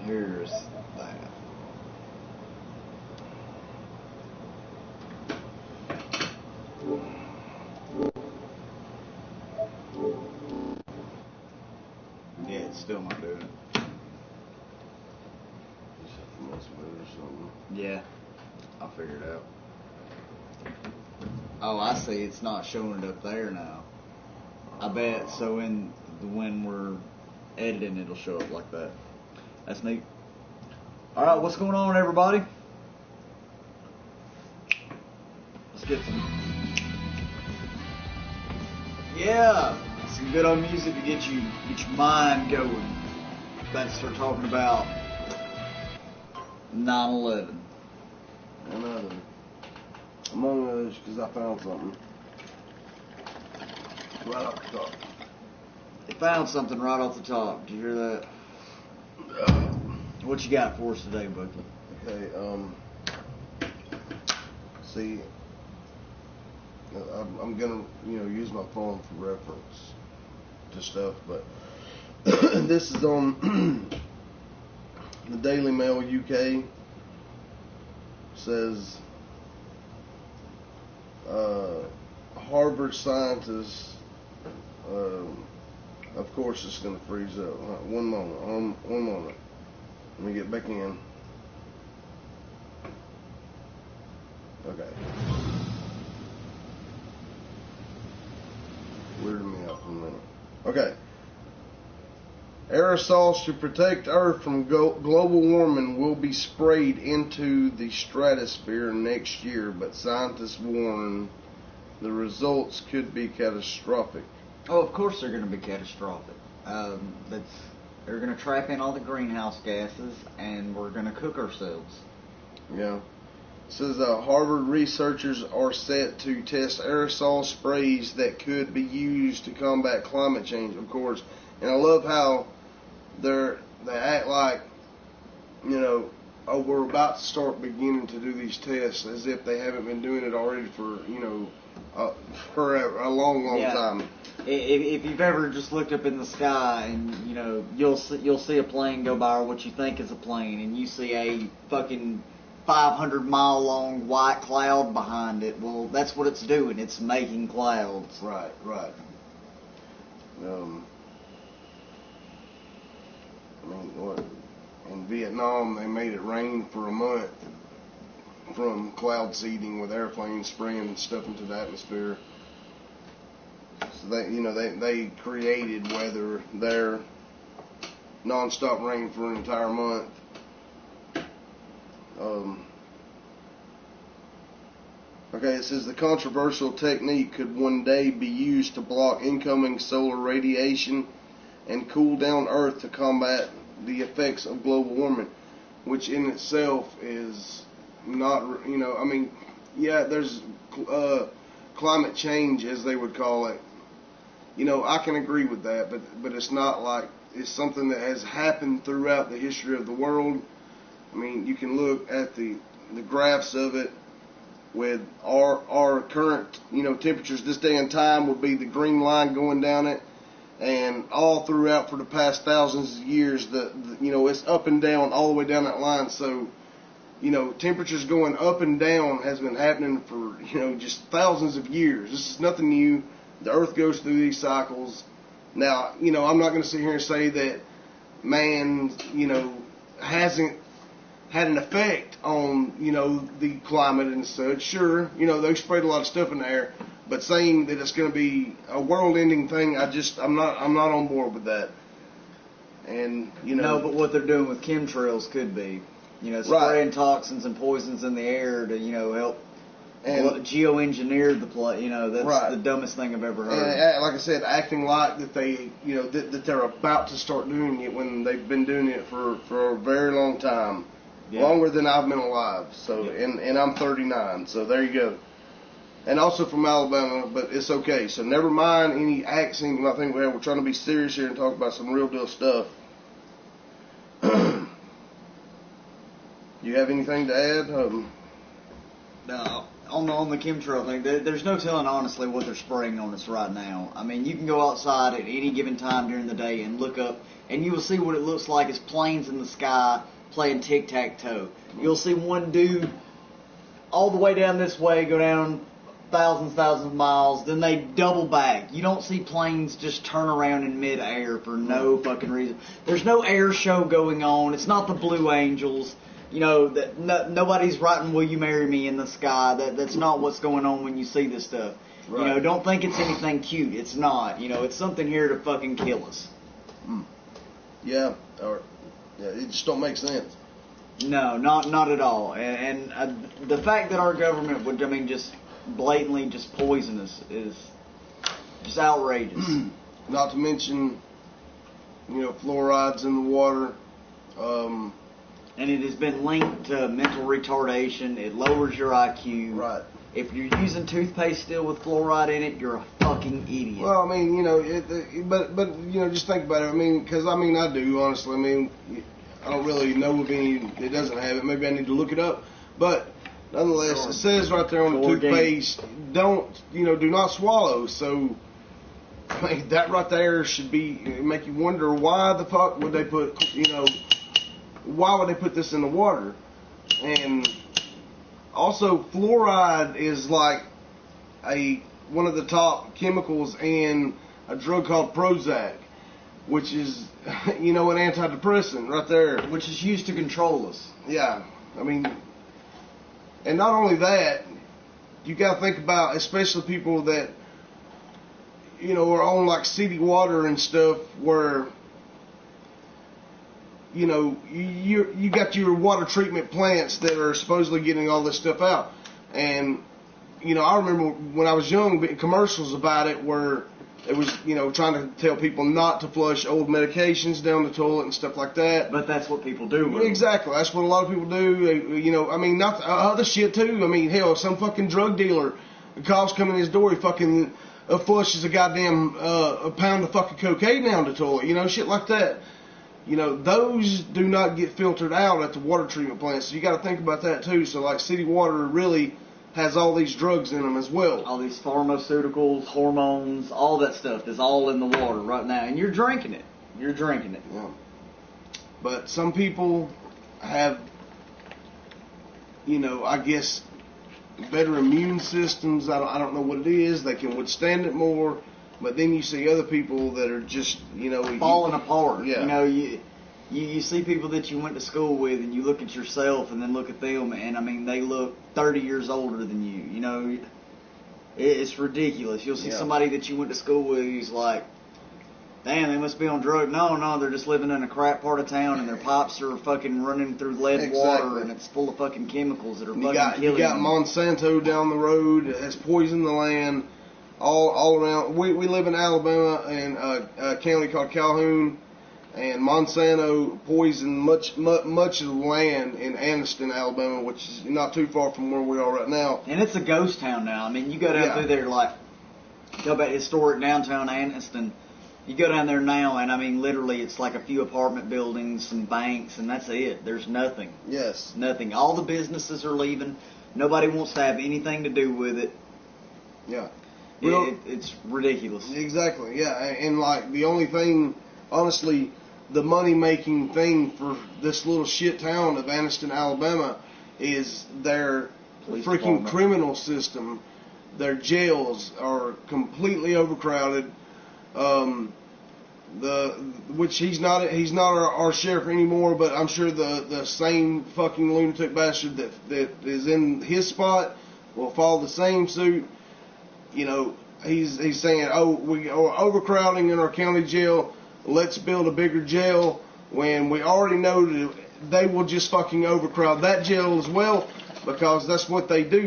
Here's that. Yeah, it's still not doing it. Yeah, I'll figure it out. Oh, I see. It's not showing it up there now. I bet. So when we're editing, it'll show up like that. That's neat. All right, what's going on, everybody? Let's get some good old music to get your mind going. Let's start talking about 9/11. Another. Among others, because I found something right off the top. They found something right off the top. Did you hear that? What you got for us today, Bucky? Okay, see, I'm gonna, use my phone for reference to stuff, but this is on the Daily Mail UK. Says Harvard scientists, of course it's going to freeze up. One moment. Let me get back in. Okay. Weirded me out for a minute. Okay. Aerosols to protect Earth from global warming will be sprayed into the stratosphere next year, but scientists warn the results could be catastrophic. Oh, of course they're going to be catastrophic. They're going to trap in all the greenhouse gases, and we're going to cook ourselves. Yeah. It says Harvard researchers are set to test aerosol sprays that could be used to combat climate change, of course. And I love how they act like, we're about to start beginning to do these tests as if they haven't been doing it already for, forever, a long time. If you've ever just looked up in the sky and, you'll see a plane go by, or what you think is a plane, and you see a fucking 500-mile long white cloud behind it, well, that's what it's doing. It's making clouds. Right. In Vietnam, they made it rain for a month from cloud seeding with airplanes spraying stuff into the atmosphere. So they created weather there, non-stop rain for an entire month. Okay, it says the controversial technique could one day be used to block incoming solar radiation and cool down Earth to combat the effects of global warming, which in itself is not, there's climate change, as they would call it. I can agree with that, but it's not like it's something that has happened throughout the history of the world. I mean, you can look at the graphs of it with our current, temperatures this day and time would be the green line going down it. And all throughout for the past thousands of years, it's up and down all the way down that line. So, temperatures going up and down has been happening for, just thousands of years. This is nothing new. The Earth goes through these cycles. Now, I'm not going to sit here and say that man, hasn't had an effect on, the climate and such. Sure, they sprayed a lot of stuff in the air. But saying that it's going to be a world-ending thing, I'm not on board with that. And No, but what they're doing with chemtrails could be, spraying toxins and poisons in the air to help geoengineer the place. That's the dumbest thing I've ever heard. And like I said, acting like that they that they're about to start doing it when they've been doing it for a very long time, longer than I've been alive. So and I'm 39. So there you go. And also from Alabama, but it's okay. So never mind any accent. I think we're trying to be serious here and talk about some real deal stuff. You have anything to add? No, on the chemtrail thing, there's no telling honestly what they're spraying on us right now. I mean, you can go outside at any given time during the day and look up, and you will see what it looks like as planes in the sky playing tic-tac-toe. You'll see one dude all the way down this way go down thousands of miles, then they double back. You don't see planes just turn around in mid-air for no fucking reason. There's no air show going on. It's not the Blue Angels. You know, nobody's writing "Will you marry me" in the sky. That's not what's going on when you see this stuff. Right. You know, don't think it's anything cute. It's not. You know, it's something here to fucking kill us. Yeah, it just don't make sense. No, not at all. And the fact that our government would, just blatantly just poison us is just outrageous. Not to mention, fluorides in the water. And it has been linked to mental retardation. It lowers your IQ. Right. If you're using toothpaste still with fluoride in it, you're a fucking idiot. Well, I mean, but just think about it. Because I do, honestly. I don't really know of any that doesn't have it. Maybe I need to look it up. But nonetheless, it says right there on the toothpaste, do not swallow. So, that right there should make you wonder why the fuck would they put, why would they put this in the water? And also, fluoride is like one of the top chemicals in a drug called Prozac, which is, an antidepressant right there. Which is used to control us. Yeah. And not only that, you got to think about, especially people that, are on like city water and stuff where, you got your water treatment plants that are supposedly getting all this stuff out. And, I remember when I was young, commercials about it where it was, trying to tell people not to flush old medications down the toilet and stuff like that. But that's what people do. Exactly. That's what a lot of people do. Not other shit too. Hell, some fucking drug dealer, calls come in his door, he fucking flushes a goddamn a pound of fucking cocaine down the toilet. Shit like that. Those do not get filtered out at the water treatment plants. So you got to think about that too. So like city water really has all these drugs in them as well. All these pharmaceuticals, hormones, all that stuff is all in the water right now. And you're drinking it. Yeah. But some people have, I guess, better immune systems. I don't know what it is. They can withstand it more. But then you see other people that are just, falling apart. Yeah. You see people that you went to school with, and you look at yourself, and then look at them, and they look 30 years older than you. It's ridiculous. You'll see somebody that you went to school with, who's like, damn, they must be on drugs. No, they're just living in a crap part of town, and their pipes are fucking running through lead water, and it's full of fucking chemicals that are fucking killing you. You got Monsanto down the road that's poisoned the land. All around. We live in Alabama in a county called Calhoun, and Monsanto poisoned much of the land in Anniston, Alabama, which is not too far from where we are right now. And it's a ghost town now. You go down through there, like, go back to historic downtown Anniston. You go down there now, and literally it's like a few apartment buildings, some banks, and that's it. There's nothing. Yes. Nothing. All the businesses are leaving. Nobody wants to have anything to do with it. Yeah. It's ridiculous. Exactly, yeah. And like the only thing, honestly, the money-making thing for this little shit town of Anniston, Alabama, is their freaking criminal system. Their jails are completely overcrowded. Which he's not our sheriff anymore, but I'm sure the same fucking lunatic bastard that is in his spot will follow the same suit. He's saying, we are overcrowding in our county jail. Let's build a bigger jail, when we already know that they will just fucking overcrowd that jail as well, because that's what they do.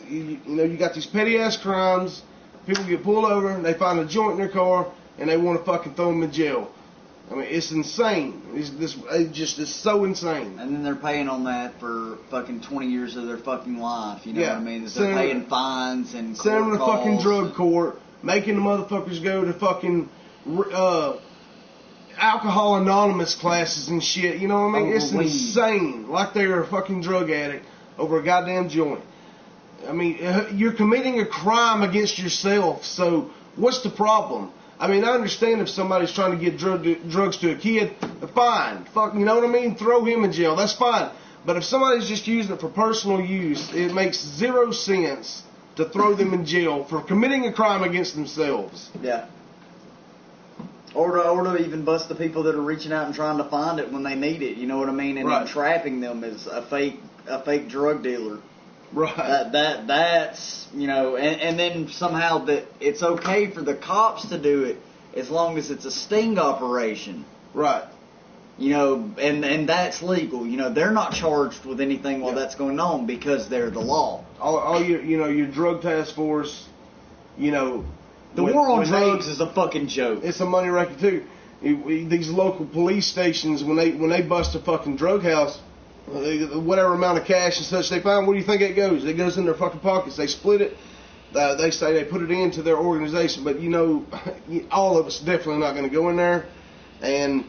You got these petty ass crimes. People get pulled over, and they find a joint in their car, and they want to fucking throw them in jail. It's insane. It's so insane. And then they're paying on that for fucking 20 years of their fucking life. You know what I mean? They're paying fines and court sending them to calls fucking drug court, making the motherfuckers go to fucking Alcohol Anonymous classes and shit. It's insane. Like they're a fucking drug addict over a goddamn joint. I mean, you're committing a crime against yourself. So what's the problem? I mean, I understand if somebody's trying to get drugs to a kid, fine. Fuck, you know what I mean? Throw him in jail. That's fine. But if somebody's just using it for personal use, it makes zero sense to throw them in jail for committing a crime against themselves. Yeah. Or to even bust the people that are reaching out and trying to find it when they need it. You know what I mean? And right. then trapping them as a fake drug dealer. Right. That's, you know, and then somehow that it's okay for the cops to do it as long as it's a sting operation. Right. You know, and that's legal. You know, they're not charged with anything while that's going on because they're the law. All your drug task force, you know. The war on drugs is a fucking joke. It's a money racket too. These local police stations, when they bust a fucking drug house, whatever amount of cash and such they find, where do you think it goes? It goes in their fucking pockets. They split it. They say they put it into their organization, but you know, all of us definitely not going to go in there. And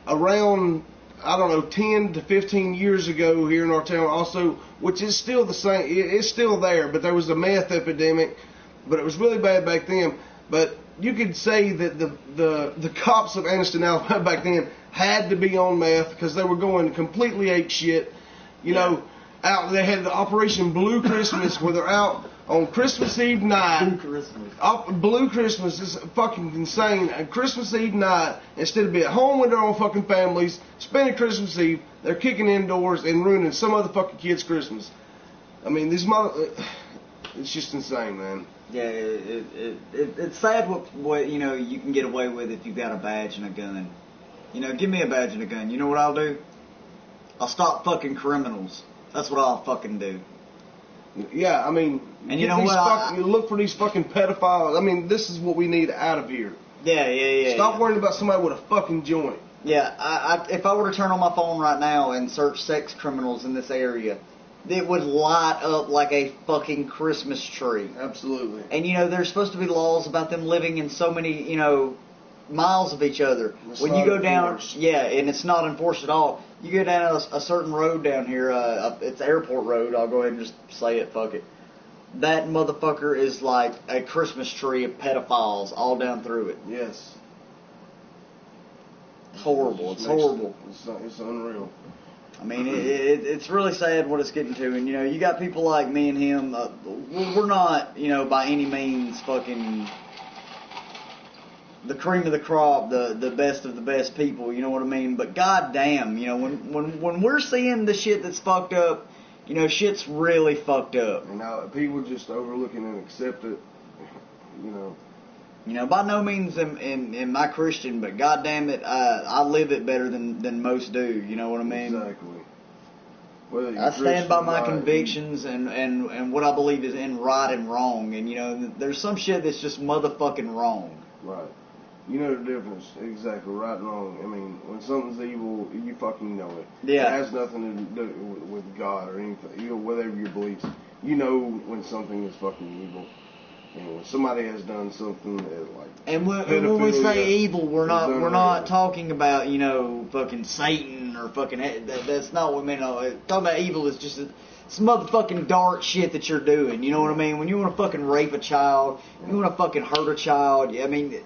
around, I don't know, 10 to 15 years ago here in our town also, which is still the same, it's still there, but there was a meth epidemic, but it was really bad back then. But you could say that the cops of Anniston, Alabama back then had to be on meth because they were going completely ape shit. You know, out they had the Operation Blue Christmas where they're out on Christmas Eve night. Blue Christmas is fucking insane. And Christmas Eve night, instead of being at home with their own fucking families, spending Christmas Eve, they're kicking indoors and ruining some other fucking kid's Christmas. I mean, it's just insane, man. Yeah, it's sad what you know you can get away with if you've got a badge and a gun. You know, give me a badge and a gun. You know what I'll do? I'll stop fucking criminals. That's what I'll fucking do. Yeah, I mean, and you know what? You look for these fucking pedophiles. I mean, this is what we need out of here. Yeah. Stop worrying about somebody with a fucking joint. Yeah, if I were to turn on my phone right now and search sex criminals in this area, it would light up like a fucking Christmas tree. Absolutely. And, you know, there's supposed to be laws about them living in so many, you know, miles of each other. When you go down, and it's not enforced at all. You go down a certain road down here, it's Airport Road, I'll go ahead and just say it, fuck it. That motherfucker is like a Christmas tree of pedophiles all down through it. Yes. It's horrible. It's horrible. It's unreal. I mean, it's really sad what it's getting to. And, you know, you got people like me and him. We're not, you know, by any means fucking the cream of the crop, the best of the best people, you know what I mean? But goddamn, you know, when we're seeing the shit that's fucked up, you know, shit's really fucked up. And now people just overlook it and accept it, you know. You know, by no means am I Christian, but goddamn it, I live it better than most do. You know what I mean? Exactly. I stand by my convictions and what I believe is in right and wrong. And, you know, there's some shit that's just motherfucking wrong. Right. You know the difference. Exactly. Right and wrong. I mean, when something's evil, you fucking know it. Yeah. It has nothing to do with God or anything. You know, whatever your beliefs. You know when something is fucking evil. And when somebody has done something that, like, and when we say evil, we're not talking about, you know, fucking Satan or fucking that's not what we mean. Talking about evil is just some motherfucking dark shit that you're doing. You know what I mean? When you want to fucking rape a child, you want to fucking hurt a child. I mean,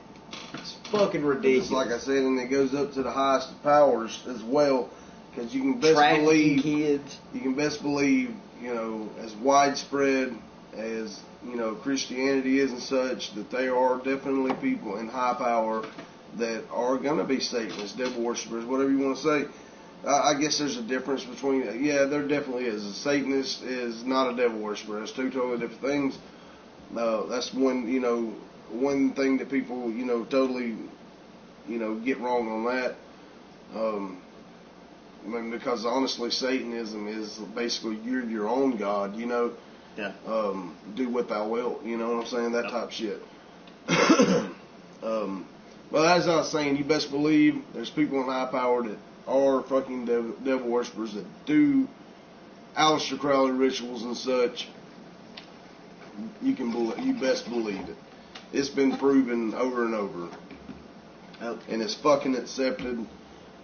it's fucking ridiculous. Just like I said, and it goes up to the highest of powers as well, because you can best trafficking believe kids. You can best believe, you know, as widespread as, you know, Christianity is and such, that there are definitely people in high power that are going to be Satanists, devil worshippers, whatever you want to say. I guess there's a difference between, there definitely is. A Satanist is not a devil worshiper. That's two totally different things. That's one thing that people, you know, totally, you know, get wrong on that. I mean, because honestly, Satanism is basically you're your own God, you know. Yeah. Do what thou wilt, you know what I'm saying? That type of shit. But as I was saying, you best believe there's people in high power that are fucking devil worshippers that do Aleister Crowley rituals and such. You best believe it. It's been proven over and over. Okay. And it's fucking accepted.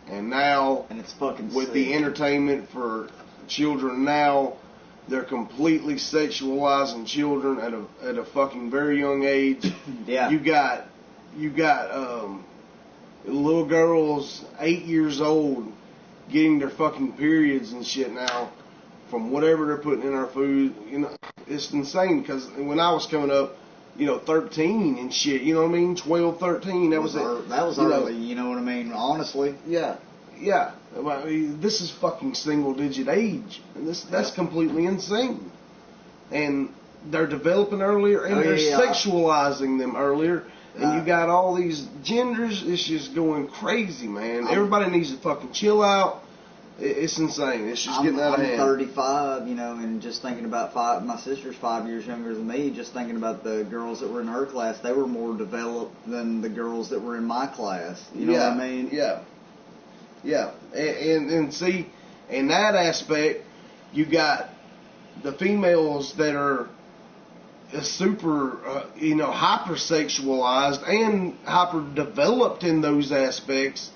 And now, and it's fucking with sick. the entertainment for children now, They're completely sexualizing children at a fucking very young age. Yeah. You got little girls 8 years old getting their fucking periods and shit now from whatever they're putting in our food. You know, it's insane. Because when I was coming up, 13 and shit. You know what I mean? 12, 13. That was early. You know what I mean? Honestly. Yeah. Yeah. I mean, this is fucking single digit age. And that's completely insane. And they're developing earlier and they're sexualizing them earlier. And you got all these genders. It's just going crazy, man. Everybody needs to fucking chill out. It's insane. It's just getting out of hand. I'm 35, and just thinking about my sister's 5 years younger than me, just thinking about the girls that were in her class, they were more developed than the girls that were in my class. You know what I mean? Yeah. Yeah. And see, in that aspect, you got the females that are super, hypersexualized and hyper-developed in those aspects.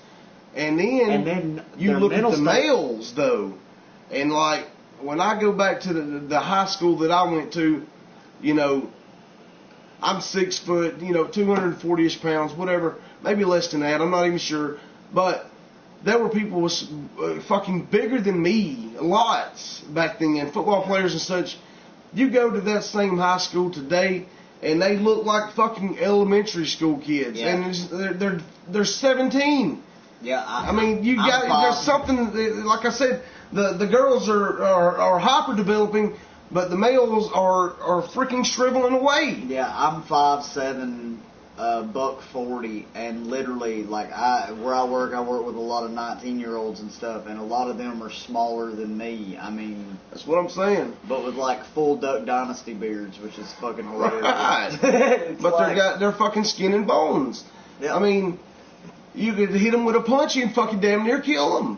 And then you look at the males, though. And, like, when I go back to the high school that I went to, I'm 6 foot, 240-ish pounds, whatever. Maybe less than that. I'm not even sure. But there were people with fucking bigger than me, lots, back then, and football players and such. You go to that same high school today, and they look like fucking elementary school kids. Yeah. And they're 17. Yeah, I mean, there's something, like I said, the girls are hyper developing, but the males are freaking shriveling away. Yeah, I'm 5'7", $140, and literally, like, where I work with a lot of 19-year-olds and stuff, and a lot of them are smaller than me. I mean, that's what I'm saying. But with like full Duck Dynasty beards, which is fucking hilarious. Right. But they're fucking skin and bones. Yeah. I mean, you could hit them with a punch and fucking damn near kill them.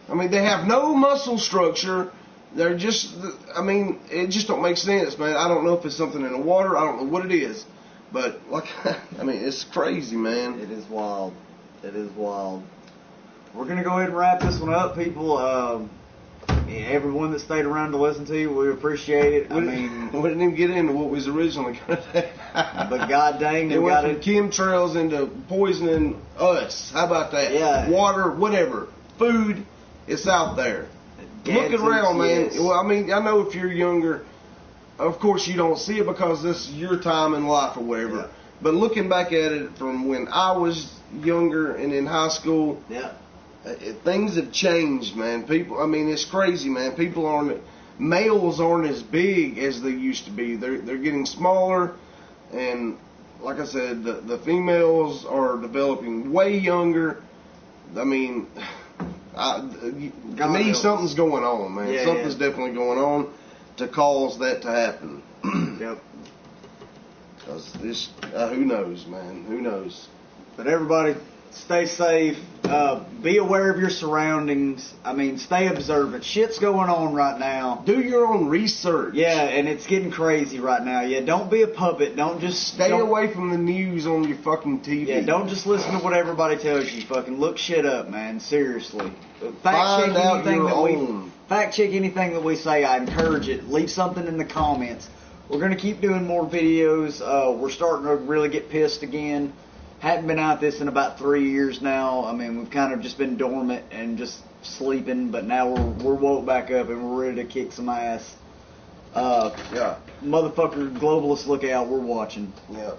I mean, they have no muscle structure. They're just, it just don't make sense, man. I don't know if it's something in the water. I don't know what it is. But, it's crazy, man. It is wild. It is wild. We're going to go ahead and wrap this one up, people. Everyone that stayed around to listen to you, we appreciate it. We didn't even get into what was originally going to take. But god dang, it went from chemtrails into poisoning us. How about that? Yeah. Water, whatever. Food, it's out there. Look around, man. Yes. Well, I know if you're younger, of course you don't see it because this is your time in life or whatever. Yeah. But looking back at it from when I was younger and in high school, things have changed, man. People, it's crazy, man. Males aren't as big as they used to be. They're getting smaller, and like I said, the females are developing way younger. To me, something's going on, man. Yeah, something's definitely going on to cause that to happen. Yep. Because this, who knows, man? Who knows? But everybody, stay safe. Be aware of your surroundings. Stay observant. Shit's going on right now. Do your own research. Yeah, and it's getting crazy right now. Yeah, don't be a puppet. Don't just stay away from the news on your fucking TV. Yeah, don't just listen to what everybody tells you. Fucking look shit up, man. Seriously. Fact check anything that we say. I encourage it. Leave something in the comments. We're gonna keep doing more videos. We're starting to really get pissed again. Hadn't been out this in about 3 years now. We've kind of just been dormant and just sleeping, but now we're woke back up and we're ready to kick some ass. Motherfucker, globalist, look out, we're watching. Yeah.